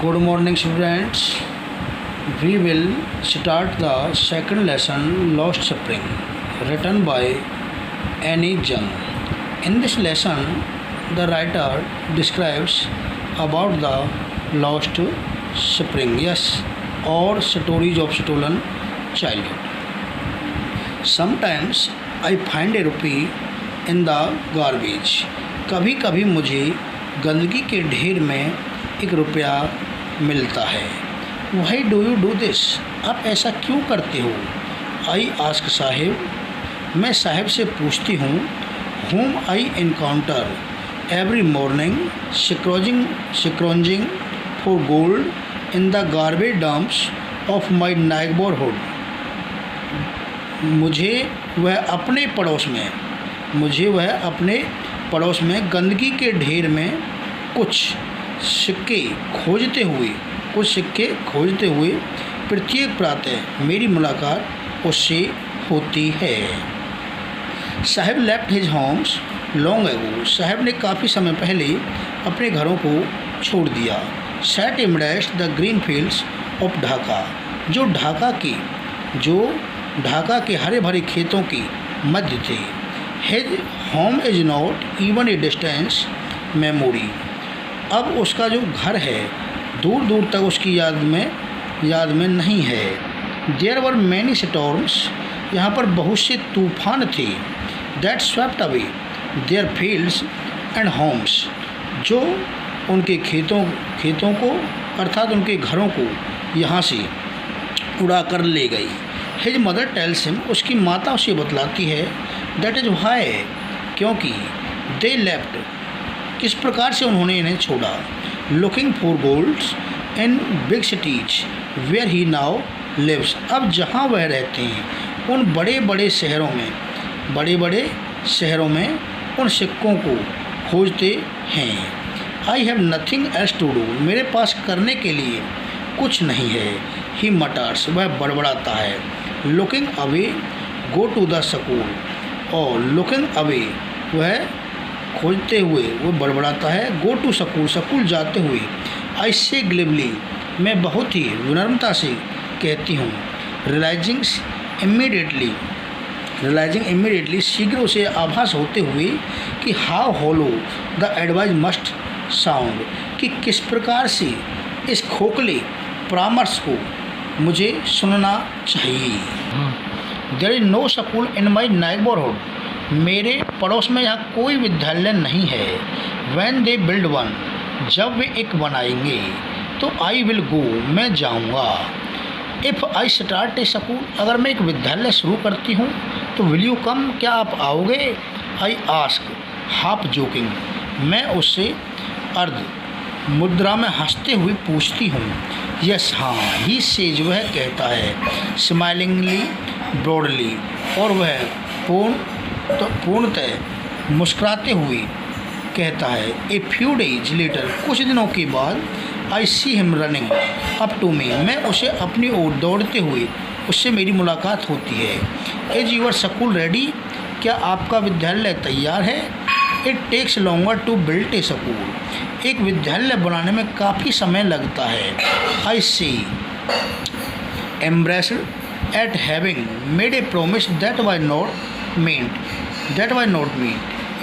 Good morning, students. We will start the second lesson, Lost Spring, written by Annie Jung. In this lesson, the writer describes about the lost spring, yes, or stories of stolen childhood. Sometimes I find a rupee in the garbage. कभी कभी मुझे गंदगी के ढेर में एक रुपया मिलता है. Why do you do this? आप ऐसा क्यों करते हो? I ask Sahib. मैं साहिब से पूछती हूँ. whom I encounter every morning scrounging for gold in the garbage dumps of my neighborhood. मुझे वह अपने पड़ोस में गंदगी के ढेर में कुछ सिक्के खोजते हुए प्रत्येक प्रातः मेरी मुलाकात उससे होती है. Saheb left his homes long ago. Saheb ने काफ़ी समय पहले अपने घरों को छोड़ दिया. Set amidst the green fields of Dhaka. जो ढाका के हरे भरे खेतों के मध्य थे. His home is not even a distance memory. अब उसका जो घर है दूर दूर तक उसकी याद में नहीं है. There were many storms. यहाँ पर बहुत से तूफान थे. That swept away their fields and homes. जो उनके खेतों को अर्थात उनके घरों को यहाँ से उड़ा कर ले गई. His mother tells him. उसकी माता उसे बतलाती है. That is why. क्योंकि दे लेफ्ट. किस प्रकार से उन्होंने इन्हें छोड़ा. Looking for golds in big cities where he now lives. अब जहाँ वह रहते हैं उन बड़े बड़े शहरों में उन सिक्कों को खोजते हैं. I have nothing else to do. मेरे पास करने के लिए कुछ नहीं है. ही मटर्स. वह बड़बड़ाता है. Looking away go to the school. और लुकिंग अवे वह खोजते हुए वो बड़बड़ाता है. गो टू स्कूल जाते हुए. आई से ग्लिवली. मैं बहुत ही विनम्रता से कहती हूँ. रियलाइजिंग इमीडिएटली शीघ्र उसे आभास होते हुए कि how hollow the advice must sound. कि किस प्रकार से इस खोखले परामर्श को मुझे सुनना चाहिए. There is no school in my neighbourhood. मेरे पड़ोस में यहाँ कोई विद्यालय नहीं है. When they build one. जब वे एक बनाएंगे तो आई विल गो. मैं जाऊँगा. If I start A school. अगर मैं एक विद्यालय शुरू करती हूँ तो विल यू कम. क्या आप आओगे? I ask half joking. मैं उससे अर्ध मुद्रा में हंसते हुए पूछती हूँ. यस हाँ. He says. वह कहता है. Smilingly broadly. और वह पूर्णतः मुस्कुराते हुए कहता है. A few days later. कुछ दिनों के बाद. I see him running up to me. मैं उसे अपनी ओर दौड़ते हुए उससे मेरी मुलाकात होती है. Is your school ready. क्या आपका विद्यालय तैयार है. It takes longer to build a school. एक विद्यालय बनाने में काफ़ी समय लगता है. I see embarrassed at having made a promise that why not meet.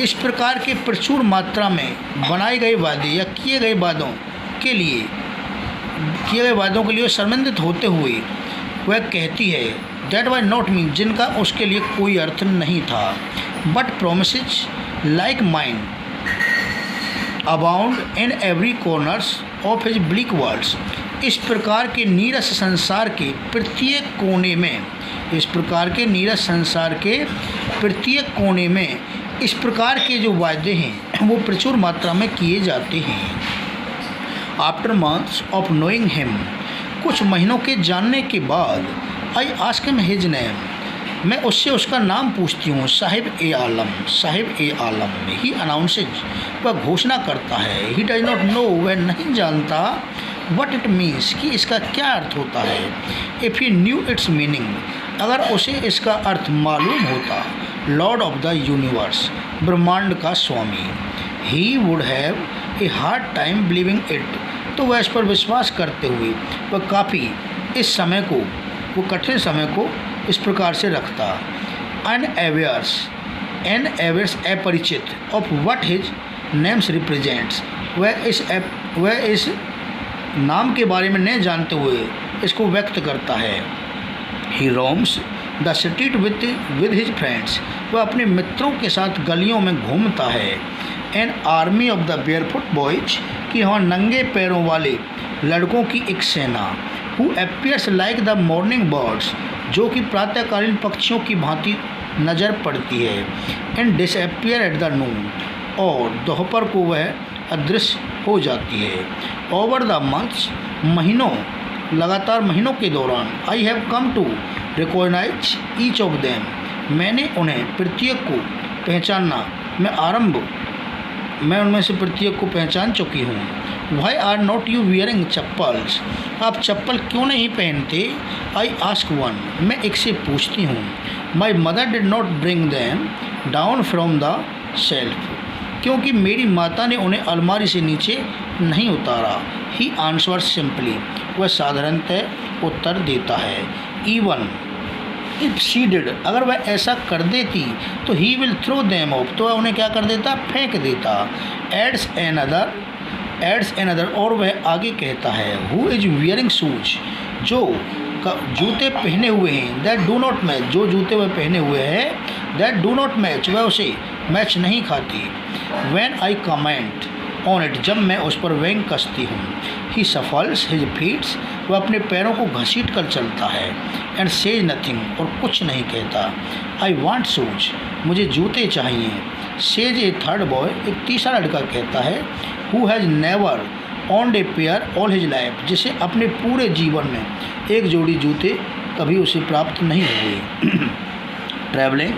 इस प्रकार के प्रचुर मात्रा में बनाए गए वादे या किए गए वादों के लिए शर्मिंदित होते हुए वह कहती है. That why not mean. जिनका उसके लिए कोई अर्थ नहीं था. But promises like mind abound in every corners of his bleak worlds. इस प्रकार के नीरस संसार के प्रत्येक कोने में इस प्रकार के जो वादे हैं वो प्रचुर मात्रा में किए जाते हैं. After months of knowing him. कुछ महीनों के जानने के बाद. I ask him his name. मैं उससे उसका नाम पूछती हूँ. साहिब ए आलम. ही अनाउंसेज. वह घोषणा करता है. He does not know. वह नहीं जानता. What it means. कि इसका क्या अर्थ होता है. If he new it's meaning. अगर उसे इसका अर्थ मालूम होता. Lord of the universe. ब्रह्मांड का स्वामी. He would have a hard time believing it. तो वह इस पर विश्वास करते हुए वह काफ़ी इस समय को, वो कठिन समय को इस प्रकार से रखता। अनअवेयर्स अपरिचित of what his names represents, वह इस नाम के बारे में नहीं जानते हुए इसको व्यक्त करता है। He roams the street with his friends, वह अपने मित्रों के साथ गलियों में घूमता है। An army of the barefoot boys, कि वहाँ नंगे पैरों वाले लड़कों की एक सेना। Who appears like the morning birds, जो कि प्रातःकालीन पक्षियों की भांति नज़र पड़ती है। And disappear at the noon, और दोपहर को वह अदृश्य हो जाती है। ओवर द मंथ्स, महीनों, लगातार महीनों के दौरान, I have come to recognise each of them, मैंने उन्हें प्रत्येक को पहचानना, मैं उनमें से प्रत्येक को पहचान चुकी हूँ। Why are not you wearing chappals, आप चप्पल क्यों नहीं पहनते? आई आस्क वन, मैं एक से पूछती हूँ। My mother did not bring them down from the shelf, क्योंकि मेरी माता ने उन्हें अलमारी से नीचे नहीं उतारा। ही आंसर सिंपली, वह साधारणतः उत्तर देता है। इवन इफ शी डिड, अगर वह ऐसा कर देती तो he will throw them off, तो वह उन्हें क्या कर देता? फेंक देता। एड्स एनदर, और वह आगे कहता है। हु इज वियरिंग शूज, जो जूते पहने हुए हैं, दैट डू नॉट मैच, जो जूते वह पहने हुए हैं, दैट डू नॉट मैच, वह उसे मैच नहीं खाती। When I comment on it, जब मैं उस पर व्यंग कसती हूँ। ही सफल्स हिज फीट्स, वह अपने पैरों को घसीट कर चलता है। एंड सेज नथिंग, और कुछ नहीं कहता। आई वांट शूज, मुझे जूते चाहिए। सेज ए थर्ड बॉय, एक तीसरा लड़का कहता है। Who has never on a pair all his life, जिसे अपने पूरे जीवन में एक जोड़ी जूते कभी उसे प्राप्त नहीं हुए। ट्रैवलिंग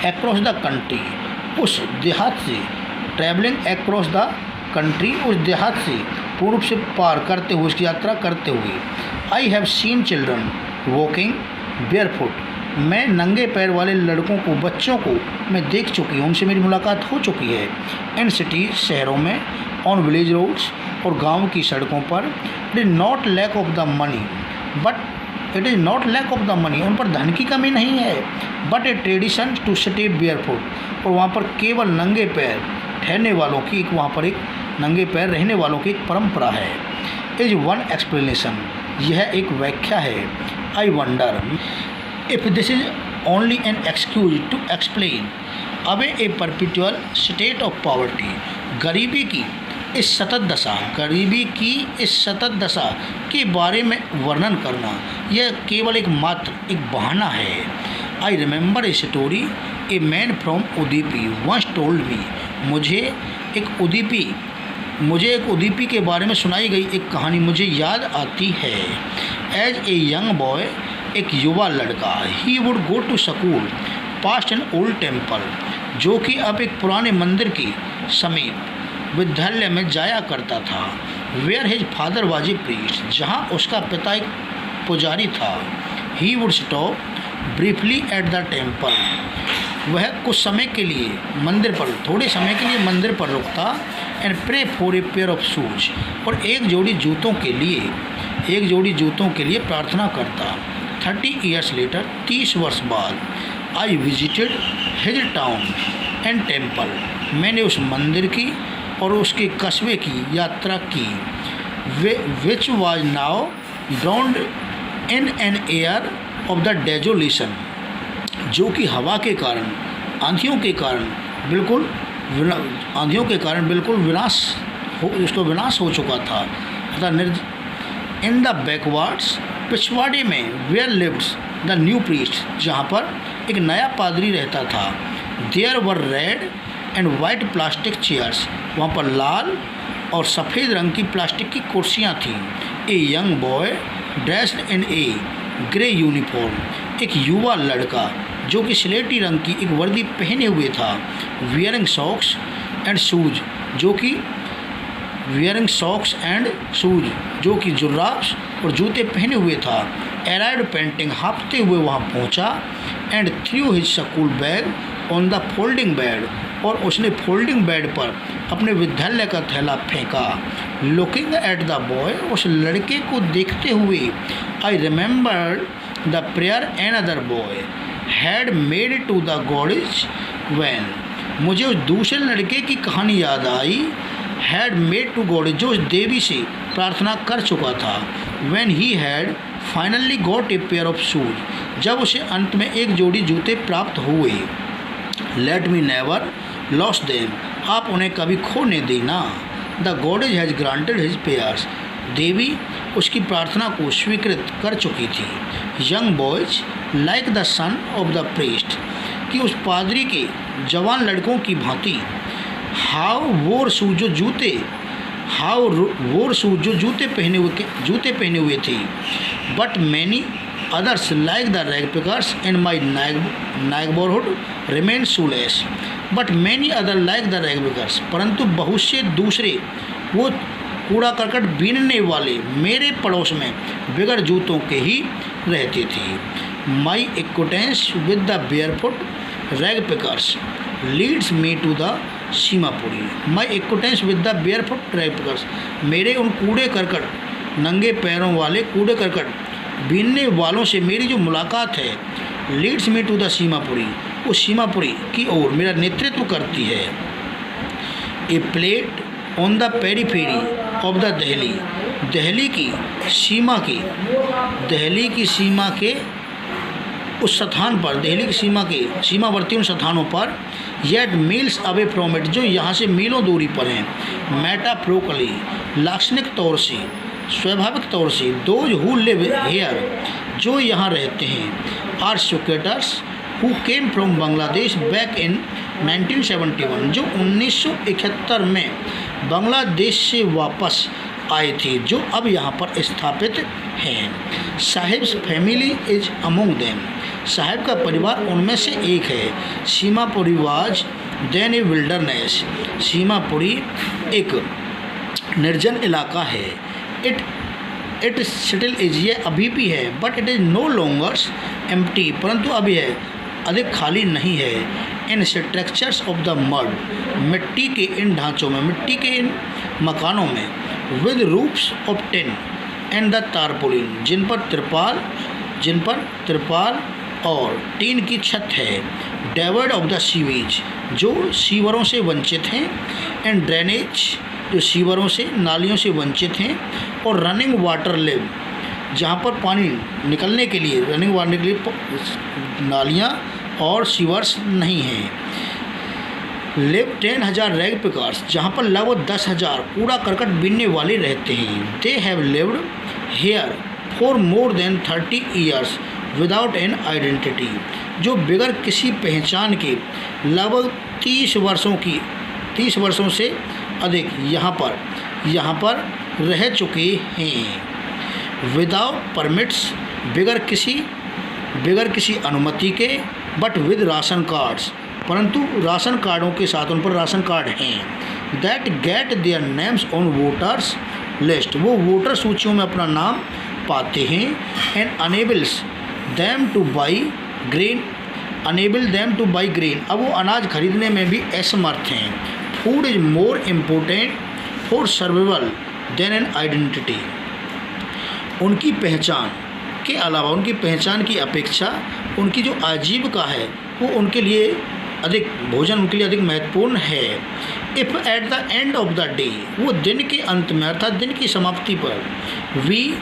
अक्रॉस द कंट्री, उस देहात से, ट्रैवलिंग अक्रॉस द कंट्री, उस देहात से पूर्व से पार करते हुए, उसकी यात्रा करते हुए। I have seen children walking barefoot, मैं नंगे पैर वाले लड़कों को, बच्चों को मैं देख चुकी हूँ, उनसे मेरी मुलाकात हो चुकी है। इन सिटीज, शहरों में। ऑन विलेज रोड्स, और गांव की सड़कों पर। It is not lack of the money, but it is not lack of the money, उन पर धन की कमी नहीं है। But a tradition to stay barefoot, और वहाँ पर केवल नंगे पैर ठहरने वालों की, वहाँ पर एक नंगे पैर रहने वालों की एक परंपरा है। इज वन एक्सप्लेनेशन, यह एक व्याख्या है। I wonder if this is only an excuse to explain away a perpetual state of poverty, गरीबी की इस सतत दशा के बारे में वर्णन करना, यह केवल एक बहाना है। I remember a story, a man from Udupi once told me, मुझे एक उदीपी के बारे में सुनाई गई एक कहानी मुझे याद आती है। एज ए यंग बॉय, एक युवा लड़का, he would go to school past an old temple, जो कि अब एक पुराने मंदिर के समीप विद्यालय में जाया करता था। Where his father was a priest, जहाँ उसका पिता एक पुजारी था। He would stop briefly at the temple, वह कुछ समय के लिए थोड़े समय के लिए मंदिर पर रुकता। And pray for a pair of shoes, और एक जोड़ी जूतों के लिए प्रार्थना करता। 30 ईयर्स लेटर, 30 वर्ष बाद, I visited his town and temple, मैंने उस मंदिर की और उसके कस्बे की यात्रा की। Which was now drowned in an air of the desolation, जो कि हवा के कारण, आंधियों के कारण बिल्कुल विनाश हो चुका था। इन द बैकवर्ड्स, पिछवाड़े में, where lives the new priest, जहाँ पर एक नया पादरी रहता था। There were red and white plastic chairs, वहाँ पर लाल और सफ़ेद रंग की प्लास्टिक की कुर्सियाँ थीं। A young boy dressed in A grey uniform, एक युवा लड़का जो कि स्लेटी रंग की एक वर्दी पहने हुए था। वियरिंग सॉक्स एंड शूज, जो कि जुर्राब और जूते पहने हुए था। अराइव्ड पेंटिंग, हाँफते हुए वहाँ पहुँचा। And through his school bag on the folding bed, और उसने फोल्डिंग बेड पर अपने विद्यालय का थैला फेंका। लुकिंग एट द बॉय, उस लड़के को देखते हुए, I remembered the prayer an other boy had made to the goddess when, मुझे उस दूसरे लड़के की कहानी याद आई। हैड मेड टू गॉडेज, जो उस देवी से प्रार्थना कर चुका था। When he had finally got a pair of shoes, जब उसे अंत में एक जोड़ी जूते प्राप्त हुए। Let me never lose them, आप उन्हें कभी खोने देना। The goddess has granted his prayers, देवी उसकी प्रार्थना को स्वीकृत कर चुकी थी। Young boys like the son of the priest, कि उस पादरी के जवान लड़कों की भांति। हाउ वोर शूज, जो जूते पहने हुए थे। But many others like the rag pickers in my neighbourhood remain shoeless, but many other like the rag pickers, परंतु बहुत से दूसरे वो कूड़ा करकट बीनने वाले मेरे पड़ोस में बिगड़ जूतों के ही रहते थे। My acquaintance with the barefoot rag pickers leads me to the Seemapuri, my acquaintance with the barefoot rag pickers, मेरे उन कूड़े करकट नंगे पैरों वाले कूड़े करकट बीनने वालों से मेरी जो मुलाकात है, leads me to the Seemapuri, वो सीमापुरी की ओर मेरा नेतृत्व करती है। A plate on the periphery of the Delhi, Delhi की सीमा के उस स्थान पर, दिल्ली की सीमा के सीमावर्ती उन स्थानों पर, yet meals away from it, जो यहाँ से मीलों दूरी पर हैं। मेटाफ्रोकली, लाक्षणिक तौर से, स्वाभाविक तौर से, दोज हु लिव हेयर, जो यहाँ रहते हैं, are squatters who came from Bangladesh back in 1971, जो 1971 में बांग्लादेश से वापस आए थे, जो अब यहाँ पर स्थापित हैं। Saheb's family is among them, Saheb का परिवार उनमें से एक है। Seemapuri was then a wilderness, Seemapuri एक निर्जन इलाका है। इट स्टिल इज, ये अभी भी है, but it is no longers empty, परंतु अब यह अधिक खाली नहीं है। In structures of the mud, मिट्टी के इन ढांचों में, मिट्टी के इन मकानों में, with roofs of tin and the tarpaulin, जिन पर त्रिपाल और टीन की छत है। डेवर्ड ऑफ द सीवेज, जो सीवरों से वंचित हैं। एंड ड्रेनेज, जो सीवरों से, नालियों से वंचित हैं। और रनिंग वाटर लिव, जहाँ पर पानी निकलने के लिए, रनिंग वाटर के लिए नालियाँ और सीवर्स नहीं हैं। लिव 10,000 रैग पिकर्स, जहाँ पर लगभग 10,000 कूड़ा करकट बीनने वाले रहते हैं। They have lived here for more than 30 years without an identity, जो बगैर किसी पहचान के लगभग 30 वर्षों से अधिक यहाँ पर रह चुके हैं। विदाउट परमिट्स, बगैर किसी अनुमति के। बट विद राशन कार्ड्स, परंतु राशन कार्डों के साथ, उन पर राशन कार्ड हैं। That get their names on voters list, वो वोटर सूचियों में अपना नाम पाते हैं। And enables them to buy grain, अब वो अनाज खरीदने में भी असमर्थ हैं। Food is more important for survival than an identity, उनकी पहचान के अलावा, उनकी पहचान की अपेक्षा उनकी जो आजीविका है वो उनके लिए अधिक, भोजन उनके लिए अधिक महत्वपूर्ण है। If at the end of the day, वो दिन के अंत में अर्थात दिन की समाप्ति पर, we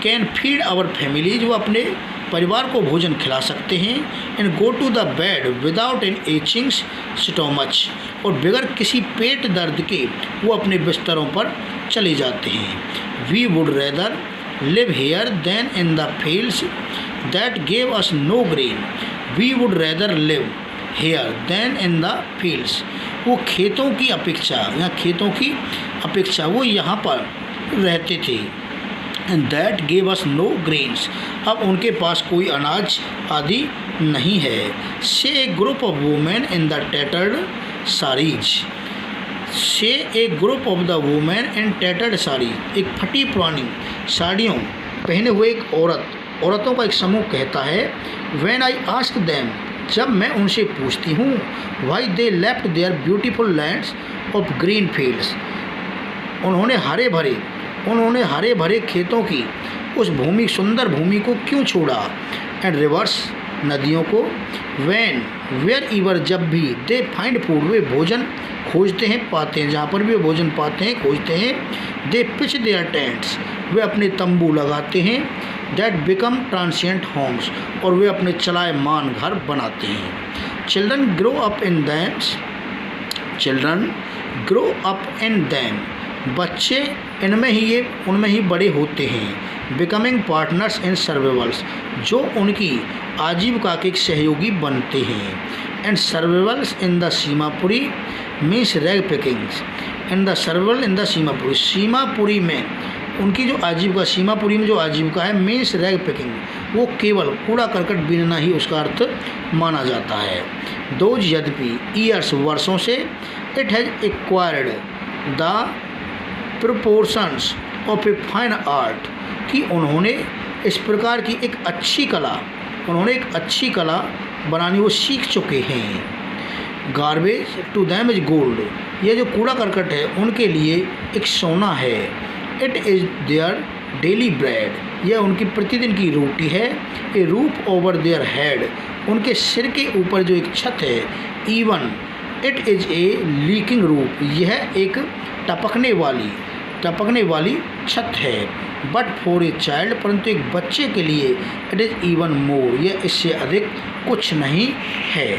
can feed our families, वो अपने परिवार को भोजन खिला सकते हैं। And go to the bed without an aching stomach, और बगैर किसी पेट दर्द के वो अपने बिस्तरों पर चले जाते हैं। We would rather live here than in the fields that gave us no grain, we would rather live here than in the fields, वो खेतों की अपेक्षा वो यहाँ पर रहते थे। And that gave us no grains, अब उनके पास कोई अनाज आदि नहीं है। Say a group of women in the tattered saris, say a group of the women in tattered sari, एक फटी पुरानी साड़ियों पहने हुए एक औरतों का एक समूह कहता है। व्हेन आई आस्क देम जब मैं उनसे पूछती हूँ why they left their beautiful lands of green fields, उन्होंने हरे भरे खेतों की उस भूमि, सुंदर भूमि को क्यों छोड़ा, एंड रिवर्स, नदियों को, वैन वेयर इवर, जब भी, दे फाइंड फूड, वे भोजन खोजते हैं, पाते हैं, जहाँ पर भी वे भोजन पाते हैं, खोजते हैं, दे पिच देयर टेंट्स, वे अपने तंबू लगाते हैं, दैट बिकम ट्रांसिएंट होम्स, और वे अपने चलायमान घर बनाते हैं। Children grow up in them, बच्चे उनमें ही बड़े होते हैं। बिकमिंग पार्टनर्स इन सर्वाइवल्स, जो उनकी आजीविका के एक सहयोगी बनते हैं। And survivals in the Seemapuri means rag Pickings, survival in the Seemapuri, Seemapuri में उनकी जो आजीविका, सीमापुरी में जो आजीविका है, मीन्स रैग पिकिंग, वो केवल कूड़ा करकट बीनना ही उसका अर्थ माना जाता है। दोज, यद्यपि, ईयर्स, वर्षों से, it has acquired the proportions of a fine art, कि उन्होंने इस प्रकार की एक अच्छी कला बनानी वो सीख चुके हैं। Garbage to them is gold, ये जो कूड़ा करकट है उनके लिए एक सोना है। It is their daily bread, यह उनकी प्रतिदिन की रोटी है। ए रूफ ओवर देयर हेड, उनके सिर के ऊपर जो एक छत है। Even it is a leaking roof, यह एक टपकने वाली छत है। बट फॉर ए चाइल्ड, परंतु एक बच्चे के लिए, इट इज़ इवन मोर, यह इससे अधिक कुछ नहीं है।